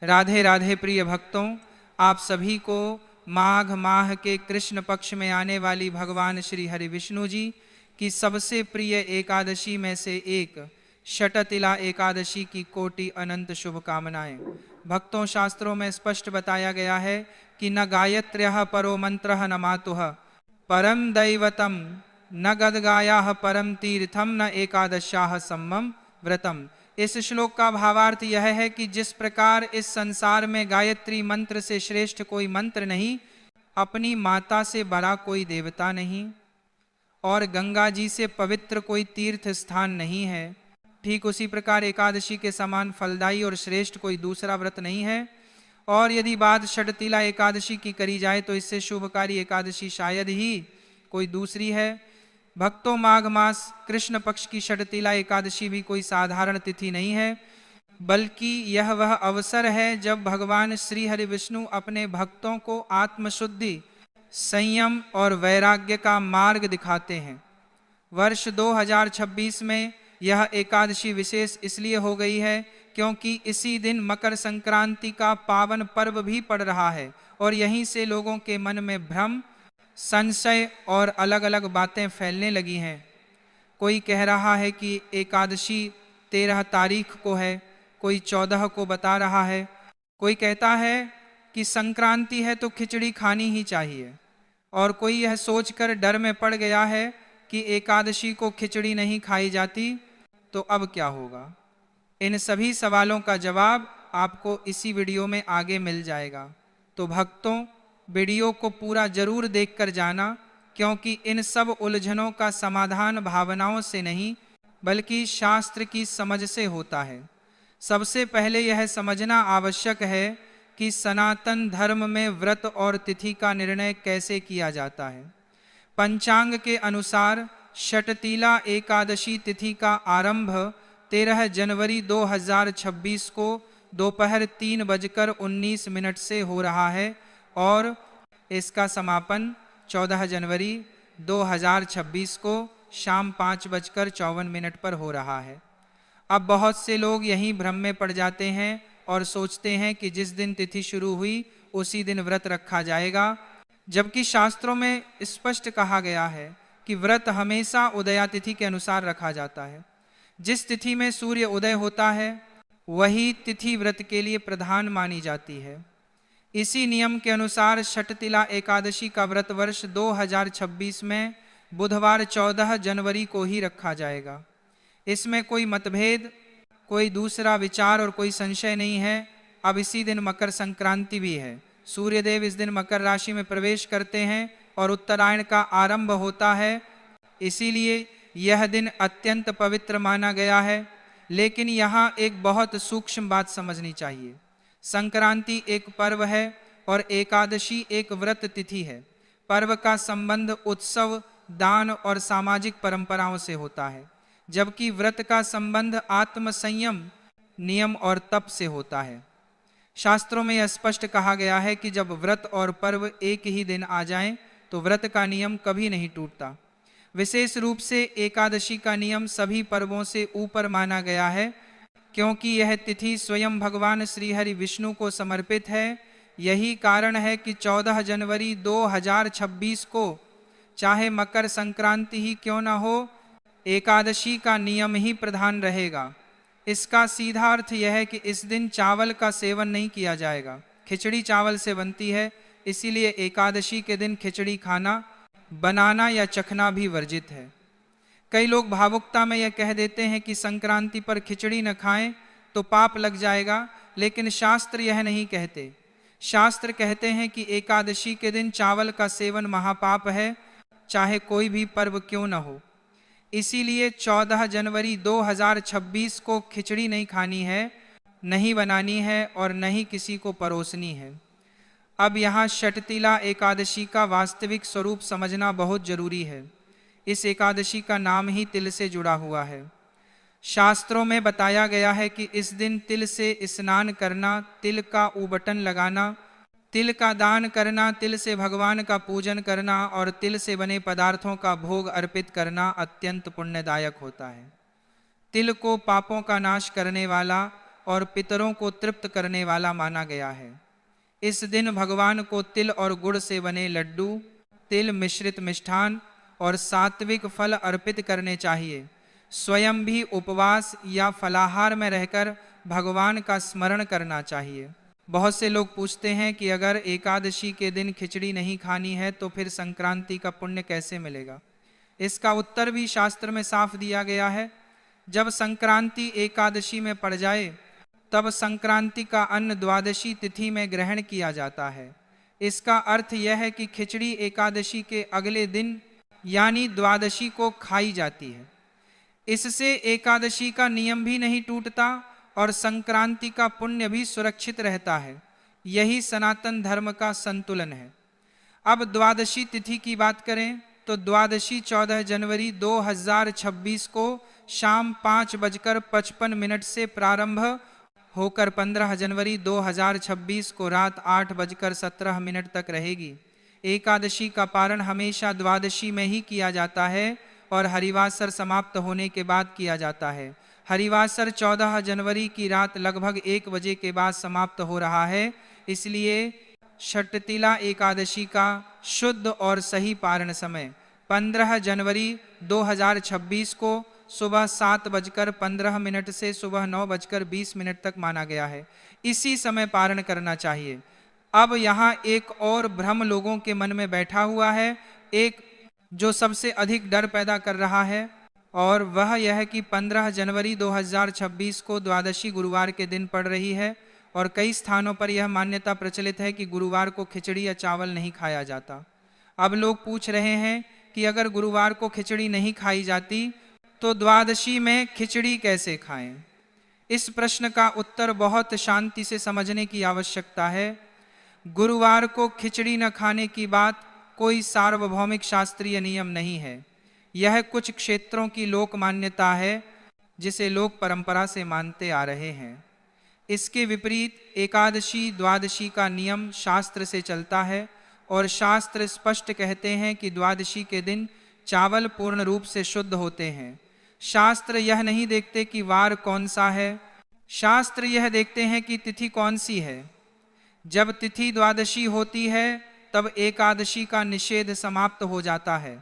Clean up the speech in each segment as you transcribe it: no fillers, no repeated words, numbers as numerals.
राधे राधे प्रिय भक्तों, आप सभी को माघ माह के कृष्ण पक्ष में आने वाली भगवान श्री हरि विष्णु जी की सबसे प्रिय एकादशी में से एक शटतिला एकादशी की कोटि अनंत शुभकामनाएं। भक्तों, शास्त्रों में स्पष्ट बताया गया है कि न गायत्र्यः परो मंत्रः न मातुः परम दैवतम न गदगायाः परम तीर्थम न एकादश्याः सम्मम व्रतम। इस श्लोक का भावार्थ यह है कि जिस प्रकार इस संसार में गायत्री मंत्र से श्रेष्ठ कोई मंत्र नहीं, अपनी माता से बड़ा कोई देवता नहीं और गंगा जी से पवित्र कोई तीर्थ स्थान नहीं है, ठीक उसी प्रकार एकादशी के समान फलदायी और श्रेष्ठ कोई दूसरा व्रत नहीं है। और यदि बात षटतिला एकादशी की करी जाए तो इससे शुभकारी एकादशी शायद ही कोई दूसरी है। भक्तों, माघ मास कृष्ण पक्ष की षटतिला एकादशी भी कोई साधारण तिथि नहीं है, बल्कि यह वह अवसर है जब भगवान श्री हरि विष्णु अपने भक्तों को आत्मशुद्धि, संयम और वैराग्य का मार्ग दिखाते हैं। वर्ष 2026 में यह एकादशी विशेष इसलिए हो गई है क्योंकि इसी दिन मकर संक्रांति का पावन पर्व भी पड़ रहा है और यहीं से लोगों के मन में भ्रम, संशय और अलग अलग बातें फैलने लगी हैं। कोई कह रहा है कि एकादशी 13 तारीख को है, कोई 14 को बता रहा है, कोई कहता है कि संक्रांति है तो खिचड़ी खानी ही चाहिए, और कोई यह सोचकर डर में पड़ गया है कि एकादशी को खिचड़ी नहीं खाई जाती तो अब क्या होगा। इन सभी सवालों का जवाब आपको इसी वीडियो में आगे मिल जाएगा। तो भक्तों, वीडियो को पूरा जरूर देखकर जाना, क्योंकि इन सब उलझनों का समाधान भावनाओं से नहीं बल्कि शास्त्र की समझ से होता है। सबसे पहले यह समझना आवश्यक है कि सनातन धर्म में व्रत और तिथि का निर्णय कैसे किया जाता है। पंचांग के अनुसार शटतिला एकादशी तिथि का आरंभ 13 जनवरी 2026 को दोपहर 3:19 से हो रहा है और इसका समापन 14 जनवरी 2026 को शाम 5:54 पर हो रहा है। अब बहुत से लोग यहीं भ्रम में पड़ जाते हैं और सोचते हैं कि जिस दिन तिथि शुरू हुई उसी दिन व्रत रखा जाएगा, जबकि शास्त्रों में स्पष्ट कहा गया है कि व्रत हमेशा उदया तिथि के अनुसार रखा जाता है। जिस तिथि में सूर्य उदय होता है वही तिथि व्रत के लिए प्रधान मानी जाती है। इसी नियम के अनुसार शटतिला एकादशी का व्रत वर्ष 2026 में बुधवार 14 जनवरी को ही रखा जाएगा। इसमें कोई मतभेद, कोई दूसरा विचार और कोई संशय नहीं है। अब इसी दिन मकर संक्रांति भी है। सूर्यदेव इस दिन मकर राशि में प्रवेश करते हैं और उत्तरायण का आरंभ होता है, इसीलिए यह दिन अत्यंत पवित्र माना गया है। लेकिन यहाँ एक बहुत सूक्ष्म बात समझनी चाहिए। संक्रांति एक पर्व है और एकादशी एक व्रत तिथि है। पर्व का संबंध उत्सव, दान और सामाजिक परंपराओं से होता है, जबकि व्रत का संबंध आत्म संयम, नियम और तप से होता है। शास्त्रों में यह स्पष्ट कहा गया है कि जब व्रत और पर्व एक ही दिन आ जाएं तो व्रत का नियम कभी नहीं टूटता। विशेष रूप से एकादशी का नियम सभी पर्वों से ऊपर माना गया है, क्योंकि यह तिथि स्वयं भगवान श्री हरि विष्णु को समर्पित है। यही कारण है कि 14 जनवरी 2026 को चाहे मकर संक्रांति ही क्यों न हो, एकादशी का नियम ही प्रधान रहेगा। इसका सीधा अर्थ यह है कि इस दिन चावल का सेवन नहीं किया जाएगा। खिचड़ी चावल से बनती है, इसीलिए एकादशी के दिन खिचड़ी खाना, बनाना या चखना भी वर्जित है। कई लोग भावुकता में यह कह देते हैं कि संक्रांति पर खिचड़ी न खाएं तो पाप लग जाएगा, लेकिन शास्त्र यह नहीं कहते। शास्त्र कहते हैं कि एकादशी के दिन चावल का सेवन महापाप है, चाहे कोई भी पर्व क्यों न हो। इसीलिए 14 जनवरी 2026 को खिचड़ी नहीं खानी है, नहीं बनानी है और नहीं किसी को परोसनी है। अब यहाँ शटतिला एकादशी का वास्तविक स्वरूप समझना बहुत जरूरी है। इस एकादशी का नाम ही तिल से जुड़ा हुआ है। शास्त्रों में बताया गया है कि इस दिन तिल से स्नान करना, तिल का उबटन लगाना, तिल का दान करना, तिल से भगवान का पूजन करना और तिल से बने पदार्थों का भोग अर्पित करना अत्यंत पुण्यदायक होता है। तिल को पापों का नाश करने वाला और पितरों को तृप्त करने वाला माना गया है। इस दिन भगवान को तिल और गुड़ से बने लड्डू, तिल मिश्रित मिष्ठान और सात्विक फल अर्पित करने चाहिए। स्वयं भी उपवास या फलाहार में रहकर भगवान का स्मरण करना चाहिए। बहुत से लोग पूछते हैं कि अगर एकादशी के दिन खिचड़ी नहीं खानी है तो फिर संक्रांति का पुण्य कैसे मिलेगा। इसका उत्तर भी शास्त्र में साफ दिया गया है। जब संक्रांति एकादशी में पड़ जाए तब संक्रांति का अन्न द्वादशी तिथि में ग्रहण किया जाता है। इसका अर्थ यह है कि खिचड़ी एकादशी के अगले दिन यानी द्वादशी को खाई जाती है। इससे एकादशी का नियम भी नहीं टूटता और संक्रांति का पुण्य भी सुरक्षित रहता है। यही सनातन धर्म का संतुलन है। अब द्वादशी तिथि की बात करें तो द्वादशी 14 जनवरी 2026 को शाम 5:55 से प्रारंभ होकर 15 जनवरी 2026 को रात 8:17 तक रहेगी। एकादशी का पारण हमेशा द्वादशी में ही किया जाता है और हरिवासर समाप्त होने के बाद किया जाता है। हरिवासर 14 जनवरी की रात लगभग 1 बजे के बाद समाप्त हो रहा है, इसलिए षटतिला एकादशी का शुद्ध और सही पारण समय 15 जनवरी 2026 को सुबह 7:15 से सुबह 9:20 तक माना गया है। इसी समय पारण करना चाहिए। अब यहाँ एक और भ्रम लोगों के मन में बैठा हुआ है, एक जो सबसे अधिक डर पैदा कर रहा है, और वह यह है कि 15 जनवरी 2026 को द्वादशी गुरुवार के दिन पड़ रही है और कई स्थानों पर यह मान्यता प्रचलित है कि गुरुवार को खिचड़ी या चावल नहीं खाया जाता। अब लोग पूछ रहे हैं कि अगर गुरुवार को खिचड़ी नहीं खाई जाती तो द्वादशी में खिचड़ी कैसे खाएं? इस प्रश्न का उत्तर बहुत शांति से समझने की आवश्यकता है। गुरुवार को खिचड़ी न खाने की बात कोई सार्वभौमिक शास्त्रीय नियम नहीं है। यह कुछ क्षेत्रों की लोक मान्यता है जिसे लोग परंपरा से मानते आ रहे हैं। इसके विपरीत एकादशी द्वादशी का नियम शास्त्र से चलता है और शास्त्र स्पष्ट कहते हैं कि द्वादशी के दिन चावल पूर्ण रूप से शुद्ध होते हैं। शास्त्र यह नहीं देखते कि वार कौन सा है, शास्त्र यह देखते हैं कि तिथि कौन सी है। जब तिथि द्वादशी होती है तब एकादशी का निषेध समाप्त हो जाता है।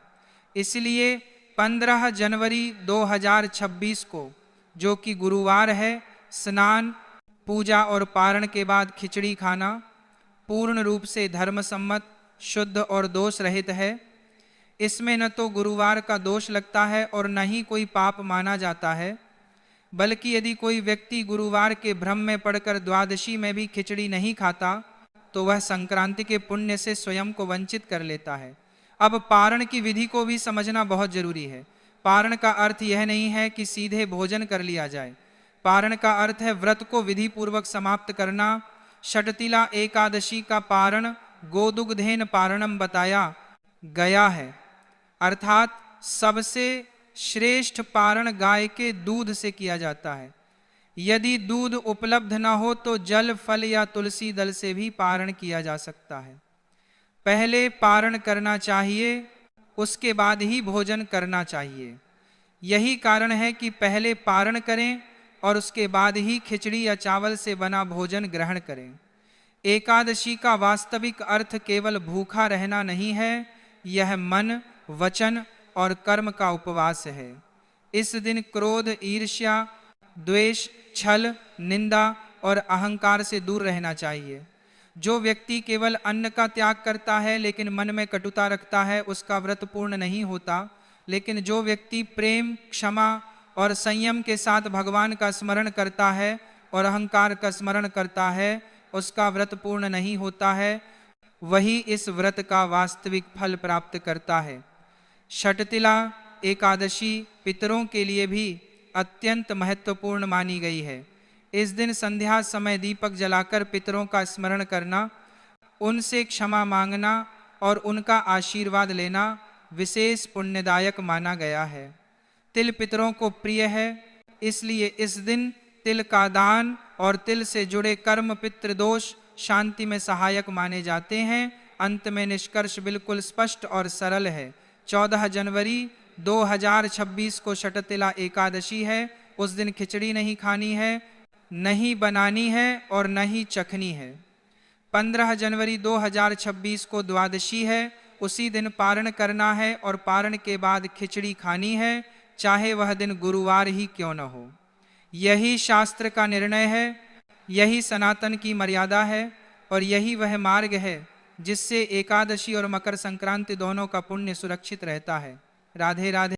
इसलिए 15 जनवरी 2026 को, जो कि गुरुवार है, स्नान, पूजा और पारण के बाद खिचड़ी खाना पूर्ण रूप से धर्मसम्मत, शुद्ध और दोष रहित है। इसमें न तो गुरुवार का दोष लगता है और न ही कोई पाप माना जाता है, बल्कि यदि कोई व्यक्ति गुरुवार के भ्रम में पड़कर द्वादशी में भी खिचड़ी नहीं खाता तो वह संक्रांति के पुण्य से स्वयं को वंचित कर लेता है। अब पारण की विधि को भी समझना बहुत जरूरी है। पारण का अर्थ यह नहीं है कि सीधे भोजन कर लिया जाए। पारण का अर्थ है व्रत को विधि पूर्वक समाप्त करना। षटतिला एकादशी का पारण गोदुग्धेन पारणम बताया गया है, अर्थात सबसे श्रेष्ठ पारण गाय के दूध से किया जाता है। यदि दूध उपलब्ध न हो तो जल, फल या तुलसी दल से भी पारण किया जा सकता है। पहले पारण करना चाहिए, उसके बाद ही भोजन करना चाहिए। यही कारण है कि पहले पारण करें और उसके बाद ही खिचड़ी या चावल से बना भोजन ग्रहण करें। एकादशी का वास्तविक अर्थ केवल भूखा रहना नहीं है, यह मन, वचन और कर्म का उपवास है। इस दिन क्रोध, ईर्ष्या, द्वेष, छल, निंदा और अहंकार से दूर रहना चाहिए। जो व्यक्ति केवल अन्न का त्याग करता है लेकिन मन में कटुता रखता है, उसका व्रत पूर्ण नहीं होता। लेकिन जो व्यक्ति प्रेम, क्षमा और संयम के साथ भगवान का स्मरण करता है और अहंकार का स्मरण करता है, उसका व्रत पूर्ण नहीं होता है। वही इस व्रत का वास्तविक फल प्राप्त करता है। षटतिला एकादशी पितरों के लिए भी अत्यंत महत्वपूर्ण मानी गई है। इस दिन संध्या समय दीपक जलाकर पितरों का स्मरण करना, उनसे क्षमा मांगना और उनका आशीर्वाद लेना विशेष पुण्यदायक माना गया है। तिल पितरों को प्रिय है, इसलिए इस दिन तिल का दान और तिल से जुड़े कर्म पितृदोष शांति में सहायक माने जाते हैं। अंत में निष्कर्ष बिल्कुल स्पष्ट और सरल है। 14 जनवरी 2026 को षटतिला एकादशी है। उस दिन खिचड़ी नहीं खानी है। नहीं बनानी है और न ही चखनी है। 15 जनवरी 2026 को द्वादशी है, उसी दिन पारण करना है और पारण के बाद खिचड़ी खानी है, चाहे वह दिन गुरुवार ही क्यों न हो। यही शास्त्र का निर्णय है, यही सनातन की मर्यादा है और यही वह मार्ग है जिससे एकादशी और मकर संक्रांति दोनों का पुण्य सुरक्षित रहता है। राधे राधे।